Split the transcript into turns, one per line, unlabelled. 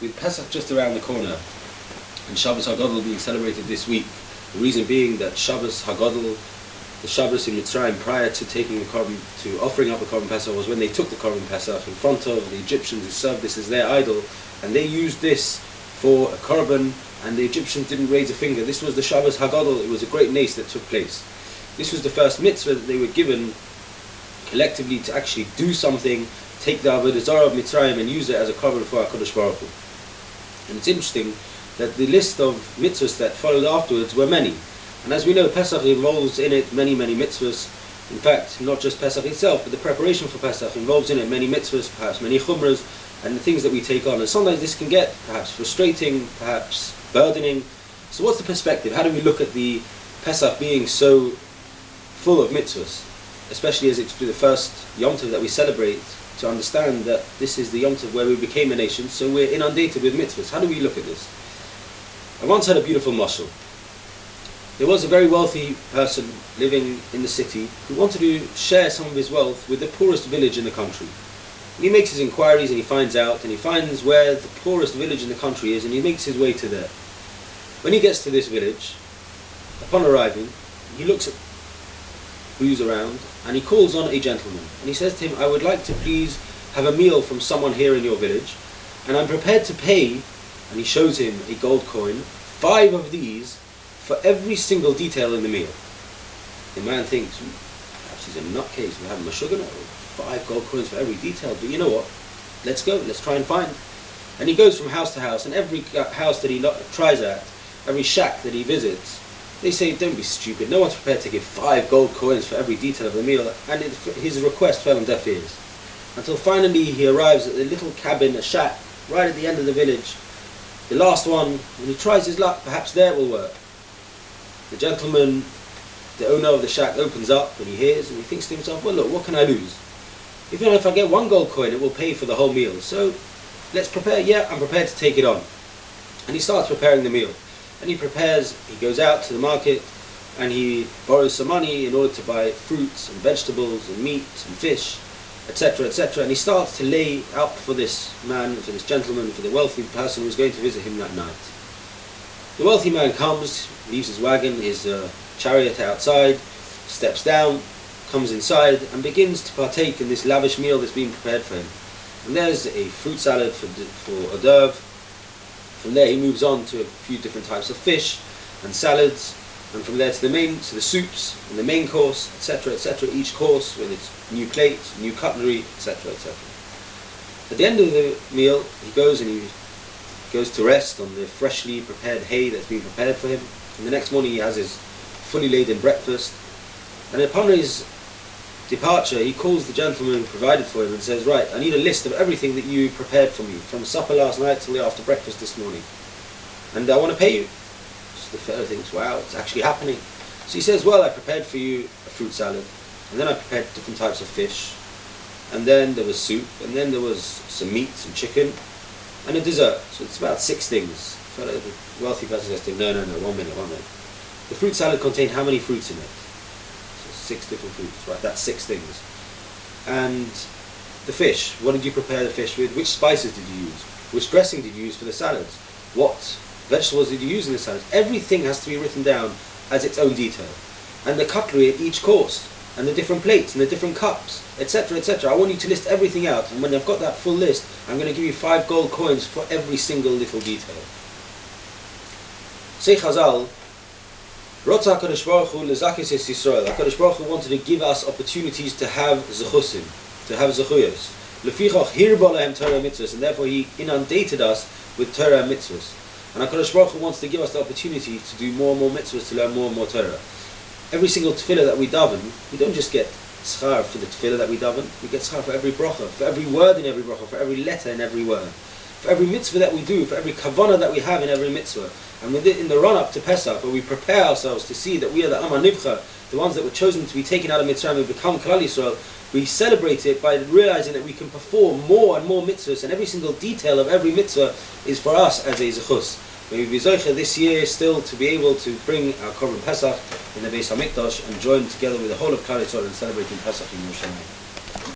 With Pesach just around the corner and Shabbos Hagadol being celebrated this week, the reason being that Shabbos Hagadol, the Shabbos in Mitzrayim prior to offering up the Korban Pesach, was when they took the Korban Pesach in front of the Egyptians who served this as their idol, and they used this for a Korban, and the Egyptians didn't raise a finger. This was the Shabbos Hagadol. It was a great nace that took place. This was the first mitzvah that they were given collectively to actually do something, take the Avodah Zarah of Mitzrayim and use it as a Korban for HaKadosh Baruch Hu. And it's interesting that the list of mitzvahs that followed afterwards were many. And as we know, Pesach involves in it many mitzvahs. In fact, not just Pesach itself, but the preparation for Pesach involves in it many mitzvahs, perhaps many chumras, and the things that we take on. And sometimes this can get perhaps frustrating, perhaps burdening. So what's the perspective? How do we look at the Pesach being so full of mitzvahs, especially as it's the first Yom Tov that we celebrate, to understand that this is the Yom Tov where we became a nation, so we're inundated with mitzvahs. How do we look at this? I once had a beautiful mashal. There was a very wealthy person living in the city who wanted to share some of his wealth with the poorest village in the country. And he makes his inquiries and he finds where the poorest village in the country is, and he makes his way to there. When he gets to this village, upon arriving, he looks at who's around, and he calls on a gentleman, and he says to him, I would like to please have a meal from someone here in your village, and I'm prepared to pay, and he shows him a gold coin, 5 of these for every single detail in the meal. The man thinks, perhaps he's a nutcase, we have him a sugar nut, 5 gold coins for every detail, but you know what, let's go, let's try and find. And he goes from house to house, and every house that he tries at, every shack that he visits, they say, don't be stupid, no one's prepared to give 5 gold coins for every detail of the meal, and his request fell on deaf ears. Until finally he arrives at the little cabin, a shack, right at the end of the village. The last one, when he tries his luck, perhaps there it will work. The gentleman, the owner of the shack, opens up and he hears and he thinks to himself, well look, what can I lose? Even if I get 1 gold coin, it will pay for the whole meal. So let's prepare. Yeah, I'm prepared to take it on. And he starts preparing the meal. And he goes out to the market and he borrows some money in order to buy fruits and vegetables and meat and fish, etc., etc. And he starts to lay out for this man, for this gentleman, for the wealthy person who's going to visit him that night. The wealthy man comes, leaves his wagon, his chariot outside, steps down, comes inside and begins to partake in this lavish meal that's being prepared for him. And there's a fruit salad for hors d'oeuvre. From there he moves on to a few different types of fish and salads, and from there to the soups and the main course, etc., etc. Each course with its new plates, new cutlery, etc., etc. At the end of the meal, he goes to rest on the freshly prepared hay that's been prepared for him. And the next morning he has his fully laden breakfast. And upon his departure, he calls the gentleman who provided for him and says, right, I need a list of everything that you prepared for me, from supper last night till after breakfast this morning. And I want to pay you. So the fellow thinks, wow, it's actually happening. So he says, well, I prepared for you a fruit salad, and then I prepared different types of fish, and then there was soup, and then there was some meat, some chicken, and a dessert. So it's about 6 things. The wealthy person says to him, no, 1 minute. The fruit salad contained how many fruits in it? 6 different fruits, right? That's 6 things. And the fish, what did you prepare the fish with? Which spices did you use? Which dressing did you use for the salads? What vegetables did you use in the salads? Everything has to be written down as its own detail. And the cutlery at each course, and the different plates, and the different cups, etc., etc. I want you to list everything out, and when I've got that full list, I'm going to give you 5 gold coins for every single little detail. Say Chazal, HaKadosh Baruch Hu wanted to give us opportunities to have zechusim, to have zechuyos. Lefichach hirba lahem Torah mitzvahs, and therefore He inundated us with Torah and mitzvahs. And HaKadosh Baruch Hu wants to give us the opportunity to do more and more mitzvahs, to learn more and more Torah. Every single tefillah that we daven, we don't just get schar for the tefillah that we daven, we get schar for every bracha, for every word in every bracha, for every letter in every word, for every mitzvah that we do, for every kavanah that we have in every mitzvah. And in the run-up to Pesach, where we prepare ourselves to see that we are the Am HaNivcha, the ones that were chosen to be taken out of Mitzrayim and become Klal Yisrael, we celebrate it by realizing that we can perform more and more mitzvahs, and every single detail of every mitzvah is for us as a zechus. May we be zoche this year still to be able to bring our Korban Pesach in the Beis HaMikdash and join together with the whole of Klal Yisrael in celebrating Pesach in Yerushalayim.